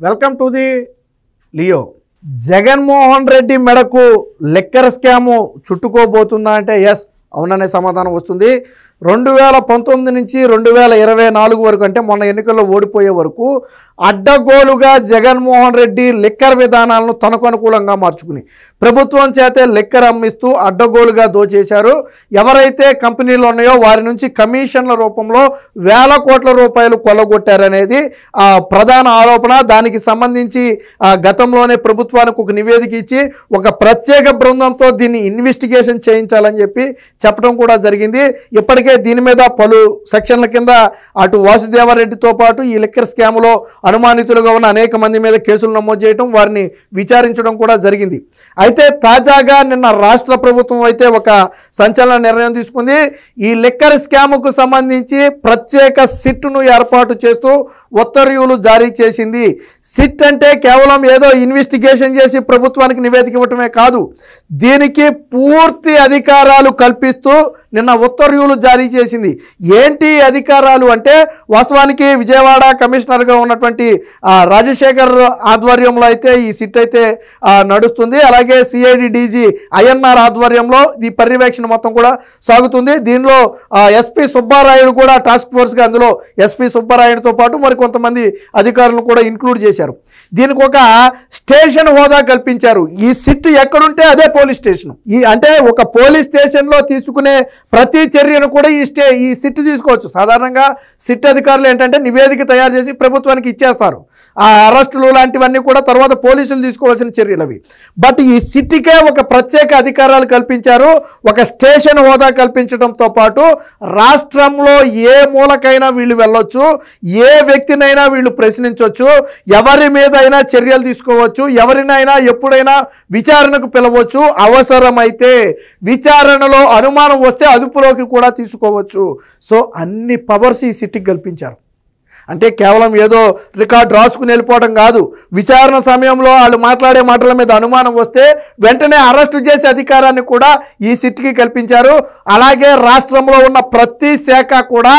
Welcome to the Leo. Jaganmohan Reddy మెడకు liquor scam చుట్టుకోబోతుందా అంటే yes అవుననే సమాధానం వస్తుంది. 2019 నుంచి 2024 వరకు అంటే మొన్న ఎన్నికల్లో ఓడిపోయే వరకు అడ్డగోలుగా జగన్మోహన్ రెడ్డి లిక్కర్ విధానాలను తనకు అనుకూలంగా మార్చుకుని ప్రభుత్వం చేతే లిక్కర్ అమ్మిస్తూ అడ్డగోలుగా దోచేశారు. ఎవరైతే కంపెనీలు ఉన్నాయో వారి నుంచి కమిషన్ల రూపంలో వేల కోట్ల రూపాయలు కొల్లగొట్టారనేది ప్రధాన ఆరోపణ. దానికి సంబంధించి గతంలోనే ప్రభుత్వానికి ఒక నివేదిక ఇచ్చి ఒక ప్రత్యేక బృందంతో దీన్ని ఇన్వెస్టిగేషన్ చేయించాలని చెప్పి చెప్పడం కూడా జరిగింది. ఇప్పటికే దీని మీద పలు సెక్షన్ల కింద అటు వాసుదేవరెడ్డితో పాటు ఈ లిక్కర్ స్కామ్లో అనుమానితులుగా ఉన్న అనేక మంది మీద కేసులు నమోదు చేయడం, వారిని విచారించడం కూడా జరిగింది. అయితే తాజాగా నిన్న రాష్ట్ర ప్రభుత్వం అయితే ఒక సంచలన నిర్ణయం తీసుకుంది. ఈ లిక్కర్ స్కామ్కు సంబంధించి ప్రత్యేక సిట్ను ఏర్పాటు చేస్తూ ఉత్తర్వులు జారీ చేసింది. సిట్ అంటే కేవలం ఏదో ఇన్వెస్టిగేషన్ చేసి ప్రభుత్వానికి నివేదిక ఇవ్వటమే కాదు, దీనికి పూర్తి అధికారాలు కల్పిస్తూ నిన్న ఉత్తర్వులు జారీ చేసింది. ఏంటి అధికారాలు అంటే వాస్తవానికి విజయవాడ కమిషనర్గా ఉన్నటువంటి రాజశేఖర్ ఆధ్వర్యంలో అయితే ఈ సిట్ అయితే నడుస్తుంది. అలాగే సిఐడి డీజీ ఐఎన్ఆర్ ఆధ్వర్యంలో ఈ పర్యవేక్షణ మొత్తం కూడా సాగుతుంది. దీనిలో ఎస్పీ సుబ్బారాయుడు కూడా టాస్క్ ఫోర్స్గా అందులో ఎస్పీ సుబ్బారాయుడుతో పాటు మరి కొంతమంది అధికారులను కూడా ఇంక్లూడ్ చేశారు. దీనికి ఒక స్టేషన్ హోదా కల్పించారు. ఈ సిట్ ఎక్కడుంటే అదే పోలీస్ స్టేషన్. అంటే ఒక పోలీస్ స్టేషన్లో తీసుకునే ప్రతి చర్యను కూడా ఈ సిట్ తీసుకోవచ్చు. సాధారణంగా సిట్ అధికారులు ఏంటంటే నివేదిక తయారు చేసి ప్రభుత్వానికి ఇచ్చేస్తారు. ఆ అరెస్టులు లాంటివన్నీ కూడా తర్వాత పోలీసులు తీసుకోవాల్సిన చర్యలు అవి. బట్ ఈ సిట్కే ఒక ప్రత్యేక అధికారాలు కల్పించారు. ఒక స్టేషన్ హోదా కల్పించడంతో పాటు రాష్ట్రంలో ఏ మూలకైనా వీళ్ళు వెళ్ళొచ్చు, ఏ వ్యక్తినైనా వీళ్ళు ప్రశ్నించవచ్చు, ఎవరి మీద అయినా చర్యలు తీసుకోవచ్చు, ఎవరినైనా ఎప్పుడైనా విచారణకు పిలవచ్చు, అవసరమైతే విచారణలో అనుమానం వస్తే అదుపులోకి కూడా తీసుకోవచ్చు. సో అన్ని పవర్స్ ఈ సిట్కి కల్పించారు. అంటే కేవలం ఏదో రికార్డు రాసుకుని వెళ్ళిపోవడం కాదు, విచారణ సమయంలో వాళ్ళు మాట్లాడే మాటల మీద అనుమానం వస్తే వెంటనే అరెస్టు చేసే అధికారాన్ని కూడా ఈ సిట్కి కల్పించారు. అలాగే రాష్ట్రంలో ఉన్న ప్రతి శాఖ కూడా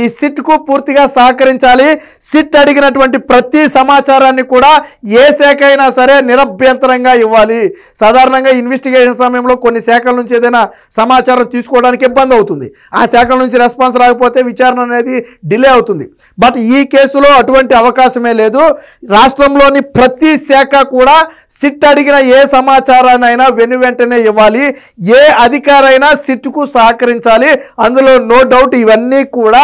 ఈ సిట్కు పూర్తిగా సహకరించాలి. సిట్ అడిగినటువంటి ప్రతి సమాచారాన్ని కూడా ఏ శాఖ అయినా సరే నిరభ్యంతరంగా ఇవ్వాలి. సాధారణంగా ఇన్వెస్టిగేషన్ సమయంలో కొన్ని శాఖల నుంచి ఏదైనా సమాచారం తీసుకోవడానికి ఇబ్బంది అవుతుంది. ఆ శాఖల నుంచి రెస్పాన్స్ రాకపోతే విచారణ అనేది డిలే అవుతుంది. బట్ ఈ కేసులో అటువంటి అవకాశమే లేదు. రాష్ట్రంలోని ప్రతి శాఖ కూడా సిట్ అడిగిన ఏ సమాచారాన్నైనా వెంటనే ఇవ్వాలి. ఏ అధికారైనా సిట్కు సహకరించాలి. అందులో నో డౌట్ ఇవన్నీ కూడా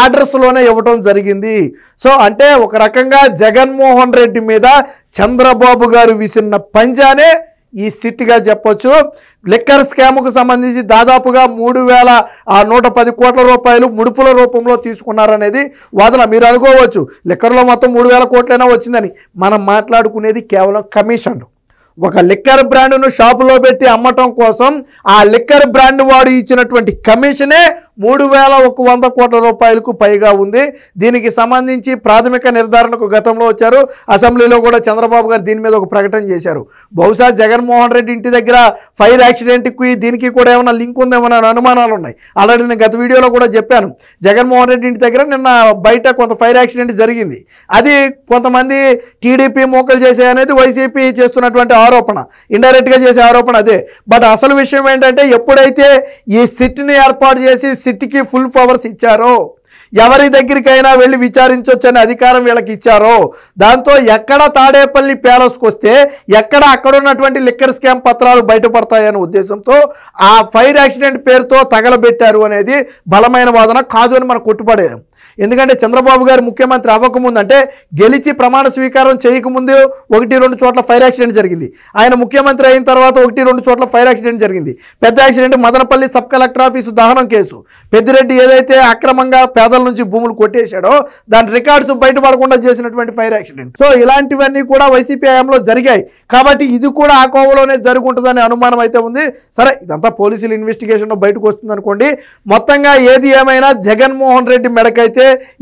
ఆర్డర్స్లోనే ఇవ్వటం జరిగింది. సో అంటే ఒక రకంగా జగన్మోహన్ రెడ్డి మీద చంద్రబాబు గారు విసిరిన పంజానే ఈ సిట్గా చెప్పొచ్చు. లిక్కర్ స్కామ్కు సంబంధించి దాదాపుగా 3,110 కోట్ల రూపాయలు ముడుపుల రూపంలో తీసుకున్నారనేది వాదన. మీరు అనుకోవచ్చు లిక్కర్లో మొత్తం 3,000 కోట్లైనా వచ్చిందని. మనం మాట్లాడుకునేది కేవలం కమిషన్లు. ఒక లిక్కర్ బ్రాండ్ను షాపులో పెట్టి అమ్మటం కోసం ఆ లిక్కర్ బ్రాండ్ వాడు ఇచ్చినటువంటి కమిషనే 3,100 కోట్ల రూపాయలకు పైగా ఉంది. దీనికి సంబంధించి ప్రాథమిక నిర్ధారణకు గతంలో వచ్చారు. అసెంబ్లీలో కూడా చంద్రబాబు గారు దీని మీద ఒక ప్రకటన చేశారు. బహుశా జగన్మోహన్ రెడ్డి ఇంటి దగ్గర ఫైర్ యాక్సిడెంట్కి దీనికి కూడా ఏమైనా లింక్ ఉందేమో అనుమానాలు ఉన్నాయి. ఆల్రెడీ నేను గత వీడియోలో కూడా చెప్పాను. జగన్మోహన్ రెడ్డి ఇంటి దగ్గర నిన్న బయట కొంత ఫైర్ యాక్సిడెంట్ జరిగింది. అది కొంతమంది టీడీపీ మోకలు చేసే అనేది వైసీపీ చేస్తున్నటువంటి ఆరోపణ, ఇండైరెక్ట్గా చేసే ఆరోపణ అదే. బట్ అసలు విషయం ఏంటంటే ఎప్పుడైతే ఈ సిట్ని ఏర్పాటు చేసి సిట్కి ఫుల్ పవర్స్ ఇచ్చారో, ఎవరి దగ్గరికైనా వెళ్ళి విచారించవచ్చని అధికారం వీళ్ళకి ఇచ్చారో, దాంతో ఎక్కడ తాడేపల్లి ప్యాలెస్కి వస్తే ఎక్కడ అక్కడ ఉన్నటువంటి లిక్కర్ స్కామ్ పత్రాలు బయటపడతాయనే ఉద్దేశంతో ఆ ఫైర్ యాక్సిడెంట్ పేరుతో తగలబెట్టారు అనేది బలమైన వాదన కాదు అని మనం కొట్టుపడేది. ఎందుకంటే చంద్రబాబు గారు ముఖ్యమంత్రి అవ్వకముందు అంటే గెలిచి ప్రమాణ స్వీకారం చేయకముందు 1-2 చోట్ల ఫైర్ యాక్సిడెంట్ జరిగింది. ఆయన ముఖ్యమంత్రి అయిన తర్వాత 1-2 చోట్ల ఫైర్ యాక్సిడెంట్ జరిగింది. పెద్ద accident Madanapalle sub collector office దహనం కేసు. పెద్దిరెడ్డి ఏదైతే అక్రమంగా పేదల నుంచి భూములు కొట్టేశాడో దాని రికార్డ్స్ బయటపడకుండా చేసినటువంటి ఫైర్ యాక్సిడెంట్. సో ఇలాంటివన్నీ కూడా వైసీపీ హయాంలో జరిగాయి. కాబట్టి ఇది కూడా ఆ కోవలోనే జరుగుంటుందనే అనుమానం అయితే ఉంది. సరే ఇదంతా పోలీసులు ఇన్వెస్టిగేషన్లో బయటకు వస్తుంది అనుకోండి. మొత్తంగా ఏది ఏమైనా జగన్మోహన్ రెడ్డి మెడకైతే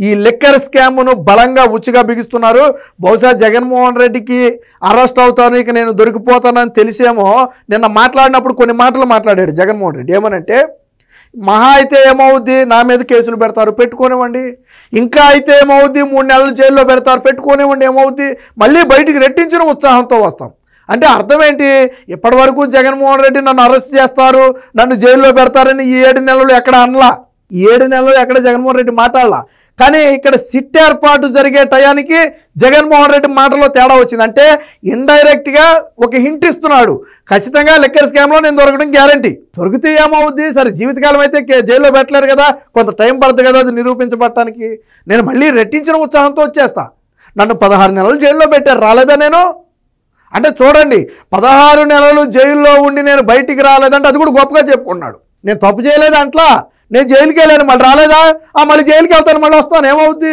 ఈ లిక్కర్ స్కామ్ను బలంగా ఉచ్చుగా బిగిస్తున్నారు. బహుశా జగన్మోహన్ రెడ్డికి అరెస్ట్ అవుతాను, ఇక నేను దొరికిపోతానని తెలిసేమో నిన్న మాట్లాడినప్పుడు కొన్ని మాటలు మాట్లాడాడు జగన్మోహన్ రెడ్డి. ఏమనంటే మహా అయితే ఏమవుద్ది, నా మీద కేసులు పెడతారు, పెట్టుకోనివ్వండి. ఇంకా అయితే ఏమవుద్ది, 3 నెలలు జైల్లో పెడతారు, పెట్టుకోనివ్వండి. ఏమవుద్ది, మళ్ళీ బయటికి రెట్టించిన ఉత్సాహంతో వస్తాం. అంటే అర్థం ఏంటి, ఇప్పటి వరకు జగన్మోహన్ రెడ్డి నన్ను అరెస్ట్ చేస్తారు, నన్ను జైల్లో పెడతారని ఈ 7 నెలలు ఎక్కడ అనలా, ఈ 7 నెలలు ఎక్కడ జగన్మోహన్ రెడ్డి మాట్లాడలా. కానీ ఇక్కడ సిట్ ఏర్పాటు జరిగే టయానికి జగన్మోహన్ రెడ్డి మాటలో తేడా వచ్చింది. అంటే ఇండైరెక్ట్గా ఒక హింట్ ఇస్తున్నాడు, ఖచ్చితంగా లిక్కర్ స్కామ్లో నేను దొరకడం గ్యారంటీ. దొరికితే ఏమవుద్ది, సరే జీవితకాలం అయితే జైల్లో పెట్టలేరు కదా, కొంత టైం పడుతుంది కదా అది నిరూపించబడటానికి. నేను మళ్ళీ రెట్టించిన ఉత్సాహంతో వచ్చేస్తా. నన్ను 16 నెలలు జైల్లో పెట్టారు, రాలేదా నేను? అంటే చూడండి, 16 నెలలు జైల్లో ఉండి నేను బయటికి రాలేదంటే అది కూడా గొప్పగా చెప్పుకున్నాడు. నేను తప్పు చేయలేదు అంట్లా, నేను జైలుకి వెళ్ళాను, మళ్ళీ రాలేదా, మళ్ళీ జైలుకి వెళ్తాను, మళ్ళీ వస్తాను, ఏమవుద్ది?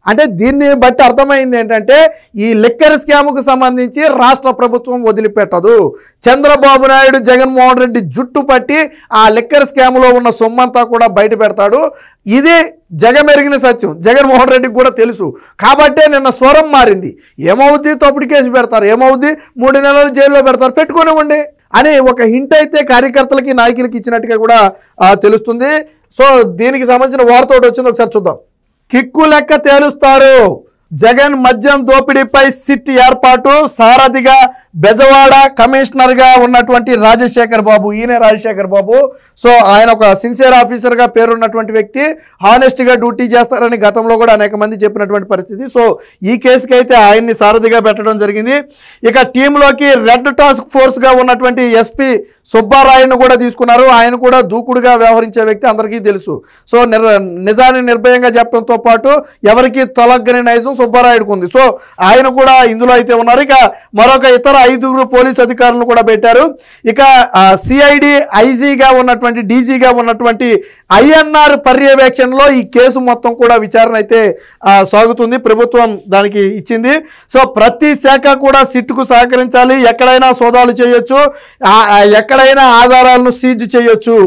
అంటే దీన్ని బట్టి అర్థమైంది ఏంటంటే ఈ లిక్కర్ స్కామ్కు సంబంధించి రాష్ట్ర ప్రభుత్వం వదిలిపెట్టదు. చంద్రబాబు నాయుడు జగన్మోహన్ రెడ్డి జుట్టు పట్టి ఆ లిక్కర్ స్కామ్లో ఉన్న సొమ్మంతా కూడా బయట పెడతాడు. ఇది జగమెరిగిన సత్యం, జగన్మోహన్ రెడ్డికి కూడా తెలుసు. కాబట్టే నిన్న స్వరం మారింది. ఏమవుద్ది, తప్పుడు కేసు పెడతారు, ఏమవుద్ది, 3 నెలలు జైల్లో పెడతారు, పెట్టుకోనివ్వండి అని ఒక హింట్ అయితే కార్యకర్తలకి నాయకులకి ఇచ్చినట్టుగా కూడా తెలుస్తుంది. సో దీనికి సంబంధించిన వార్త ఒకటి వచ్చింది, ఒకసారి చూద్దాం. కిక్కు లెక్క తేలుస్తారు, జగన్ మద్యం దోపిడీపై సిట్ ఏర్పాటు, సారథిగా బెజవాడ కమిషనర్గా ఉన్నటువంటి రాజశేఖర్ బాబు, ఈయనే రాజశేఖర్ బాబు. సో ఆయన ఒక సిన్సియర్ ఆఫీసర్గా పేరున్నటువంటి వ్యక్తి, హానెస్ట్గా డ్యూటీ చేస్తారని గతంలో కూడా అనేక మంది చెప్పినటువంటి పరిస్థితి. సో ఈ కేసుకి అయితే ఆయన్ని సారథిగా పెట్టడం జరిగింది. ఇక టీంలోకి రెడ్ టాస్క్ ఫోర్స్గా ఉన్నటువంటి ఎస్పీ సుబ్బారాయును కూడా తీసుకున్నారు. ఆయన కూడా దూకుడుగా వ్యవహరించే వ్యక్తి, అందరికీ తెలుసు. సో నిజాన్ని నిర్భయంగా చెప్పడంతో పాటు ఎవరికి తొలగని నైజం సుబ్బారాయుడుకు ఉంది. సో ఆయన కూడా ఇందులో అయితే ఉన్నారు. ఇక మరొక ఇతర 5 పోలీస్ అధికారులను కూడా పెట్టారు. ఇక సిఐడి ఐజీగా ఉన్నటువంటి డీజీగా ఉన్నటువంటి ఐఎన్ఆర్ పర్యవేక్షణలో ఈ కేసు మొత్తం కూడా విచారణ అయితే సాగుతుంది. ప్రభుత్వం దానికి ఇచ్చింది. సో ప్రతి శాఖ కూడా సిట్కు సహకరించాలి, ఎక్కడైనా సోదాలు చేయొచ్చు, ఎక్కడైనా ఆధారాలను సీజ్ చేయొచ్చు,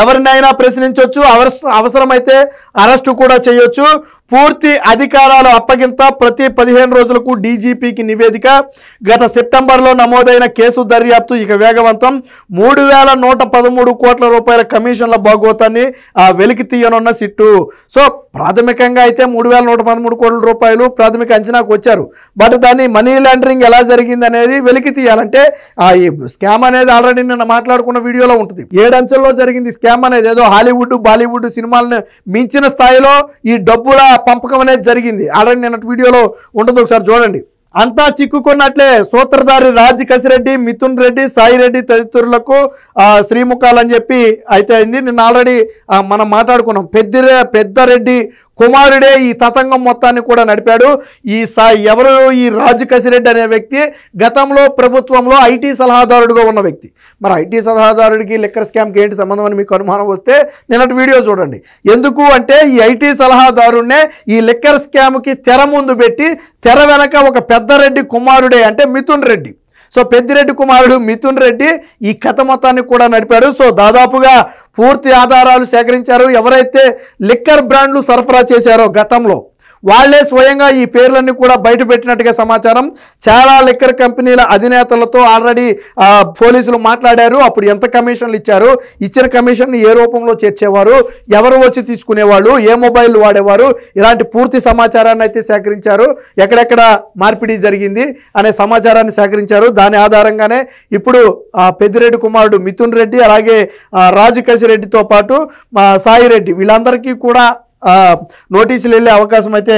ఎవరినైనా ప్రశ్నించవచ్చు, అవసరమైతే అరెస్టు కూడా చేయొచ్చు. పూర్తి అధికారాలు అప్పగింత, ప్రతి 15 రోజులకు డీజీపీకి నివేదిక. గత సెప్టెంబర్లో నమోదైన కేసు దర్యాప్తు ఇక వేగవంతం. 3113 కోట్ల రూపాయల కమిషన్ల భాగోతాన్ని వెలికి తీయనున్న సిట్టు. సో ప్రాథమికంగా అయితే 3113 కోట్ల రూపాయలు ప్రాథమిక అంచనాకు వచ్చారు. బట్ దాన్ని మనీ లాండరింగ్ ఎలా జరిగింది అనేది వెలికి తీయాలంటే ఈ స్కామ్ అనేది ఆల్రెడీ నిన్న మాట్లాడుకున్న వీడియోలో ఉంటుంది. 7 అంచెల్లో జరిగింది స్కామ్ అనేది. ఏదో హాలీవుడ్ బాలీవుడ్ సినిమాలను మించిన స్థాయిలో ఈ డబ్బుల పంపకం అనేది జరిగింది. ఆల్రెడీ నిన్నటి వీడియోలో ఉంటుంది, ఒకసారి చూడండి. అంతా చిక్కుకున్నట్లే, సూత్రధారి రాజ్ కసిరెడ్డి, మిథున్ రెడ్డి, సాయి రెడ్డి తదితరులకు శ్రీముఖాలని చెప్పి అయితే అయింది. నిన్న ఆల్రెడీ మనం మాట్లాడుకున్నాం. పెద్దరెడ్డి కుమారుడే ఈ తతంగం మొత్తాన్ని కూడా నడిపాడు. ఎవరు ఈ రాజ్ కసిరెడ్డి అనే వ్యక్తి గతంలో ప్రభుత్వంలో ఐటీ సలహాదారుడిగా ఉన్న వ్యక్తి. మరి ఐటీ సలహాదారుడికి లిక్కర్ స్కామ్కి ఏంటి సంబంధం అని మీకు అనుమానం వస్తే నిన్నటి వీడియో చూడండి. ఎందుకు అంటే ఈ ఐటీ సలహాదారుడినే ఈ లిక్కర్ స్కామ్కి తెర ముందు పెట్టి తెర వెనక ఒక పెద్దరెడ్డి కుమారుడే అంటే మిథున్ రెడ్డి. సో పెద్దిరెడ్డి కుమారుడు మిథున్ రెడ్డి ఈ కథ మొత్తాన్ని కూడా నడిపాడు. సో దాదాపుగా పూర్తి ఆధారాలు సేకరించారు. ఎవరైతే లిక్కర్ బ్రాండ్లు సరఫరా చేశారో గతంలో వాళ్లే స్వయంగా ఈ పేర్లన్నీ కూడా బయట పెట్టినట్టుగా సమాచారం. చాలా లిక్కర్ కంపెనీల అధినేతలతో ఆల్రెడీ పోలీసులు మాట్లాడారు. అప్పుడు ఎంత కమిషన్లు ఇచ్చారు, ఇచ్చిన కమిషన్ ఏ రూపంలో చేర్చేవారు, ఎవరు వచ్చి తీసుకునేవాళ్ళు, ఏ మొబైల్ వాడేవారు, ఇలాంటి పూర్తి సమాచారాన్ని అయితే సేకరించారు. ఎక్కడెక్కడ మార్పిడి జరిగింది అనే సమాచారాన్ని సేకరించారు. దాని ఆధారంగానే ఇప్పుడు పెద్దిరెడ్డి కుమారుడు మిథున్ రెడ్డి, అలాగే రాజ్ కసిరెడ్డితో పాటు సాయి రెడ్డి వీళ్ళందరికీ కూడా నోటీసులు వెళ్ళే అవకాశం అయితే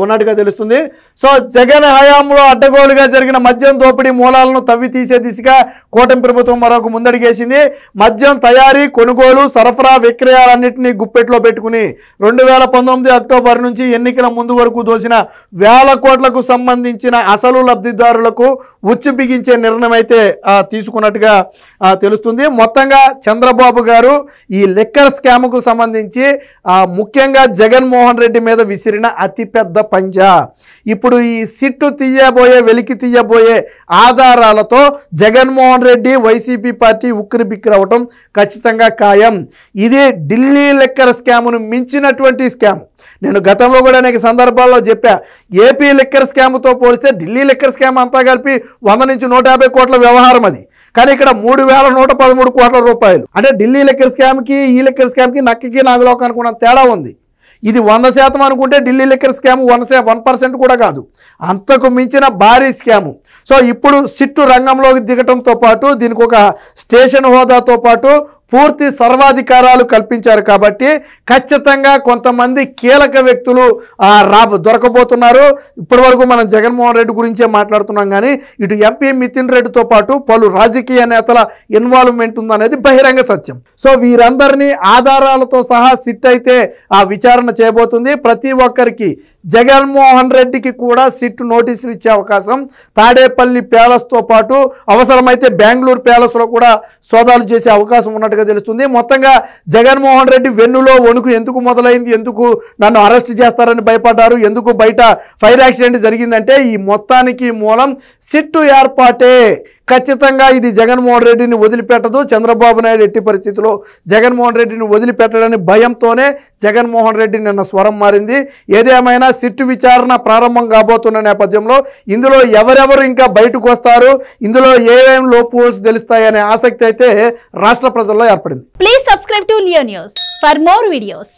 ఉన్నట్టుగా తెలుస్తుంది. సో జగన్ హయాంలో అడ్డగోలుగా జరిగిన మద్యం దోపిడీ మూలాలను తవ్వి తీసే దిశగా కూటమి ప్రభుత్వం మరొక ముందడిగేసింది. మద్యం తయారీ, కొనుగోలు, సరఫరా, విక్రయాలన్నింటినీ గుప్పెట్లో పెట్టుకుని 2019 అక్టోబర్ నుంచి ఎన్నికల ముందు వరకు దోచిన 1000 కోట్లకు సంబంధించిన అసలు లబ్ధిదారులకు ఉచ్చు బిగించే నిర్ణయం అయితే తీసుకున్నట్టుగా తెలుస్తుంది. మొత్తంగా చంద్రబాబు గారు ఈ లిక్కర్ స్కామ్కు సంబంధించి ముఖ్యంగా జగన్మోహన్ రెడ్డి మీద విసిరిన అతిపెద్ద పంజా. ఇప్పుడు ఈ సిట్టు వెలికి తీయబోయే ఆధారాలతో జగన్మోహన్ రెడ్డి వైసీపీ పార్టీ ఉక్కిరి బిక్కిరి అవటం ఖచ్చితంగా ఖాయం. ఇది ఢిల్లీ లిక్కర్ స్కామ్ను మించినటువంటి స్కామ్. నేను గతంలో కూడా అనేక సందర్భాల్లో చెప్పా, ఏపీ లిక్కర్ స్కామ్తో పోలిస్తే ఢిల్లీ లిక్కర్ స్కామ్ అంతా కలిపి 100 నుంచి 150 కోట్ల వ్యవహారం అది. కానీ ఇక్కడ 3113 కోట్ల రూపాయలు. అంటే ఢిల్లీ లిక్కర్ స్కామ్కి ఈ లిక్కర్ స్కామ్కి నక్కకి నాగలోకానికి ఉన్న తేడా ఉంది. ఇది 100% అనుకుంటే ఢిల్లీ లిక్కర్ స్కామ్ 1% కూడా కాదు, అంతకు మించిన భారీ స్కాము. సో ఇప్పుడు సిట్టు రంగంలోకి దిగటంతో పాటు దీనికి ఒక స్టేషన్ హోదాతో పాటు పూర్తి సర్వాధికారాలు కల్పించారు. కాబట్టి ఖచ్చితంగా కొంతమంది కీలక వ్యక్తులు దొరకబోతున్నారు. ఇప్పటి వరకు మనం జగన్మోహన్ రెడ్డి గురించే మాట్లాడుతున్నాం, కానీ ఇటు ఎంపీ మితిన్ రెడ్డితో పాటు పలు రాజకీయ నేతల ఇన్వాల్వ్మెంట్ ఉందనేది బహిరంగ సత్యం. సో వీరందరినీ ఆధారాలతో సహా సిట్ అయితే విచారణ చేయబోతుంది. ప్రతి ఒక్కరికి జగన్మోహన్ రెడ్డికి కూడా సిట్ నోటీసులు ఇచ్చే అవకాశం, తాడేపల్లి ప్యాలెస్తో పాటు అవసరమైతే బెంగళూరు ప్యాలెస్లో కూడా సోదాలు చేసే అవకాశం ఉన్నట్టుగా తెలుస్తుంది. మొత్తంగా జగన్మోహన్ రెడ్డి వెన్నులో వణుకు ఎందుకు మొదలైంది, ఎందుకు నన్ను అరెస్ట్ చేస్తారని భయపడ్డారు, ఎందుకు బయట ఫైర్ యాక్సిడెంట్ జరిగిందంటే ఈ మొత్తానికి మూలం సిట్టు ఏర్పాటే. ఖచ్చితంగా ఇది జగన్మోహన్ రెడ్డిని వదిలిపెట్టదు. చంద్రబాబు నాయుడు ఎట్టి పరిస్థితుల్లో జగన్మోహన్ రెడ్డిని వదిలిపెట్టడని భయంతోనే జగన్మోహన్ రెడ్డి నిన్న స్వరం మారింది. ఏదేమైనా సిట్టు విచారణ ప్రారంభం కాబోతున్న నేపథ్యంలో ఇందులో ఎవరెవరు ఇంకా బయటకు వస్తారు, ఇందులో ఏమేం లోపోస్ తెలుస్తాయనే ఆసక్తి అయితే రాష్ట్ర ప్రజల్లో ఏర్పడింది. Please subscribe to Leo news for more videos.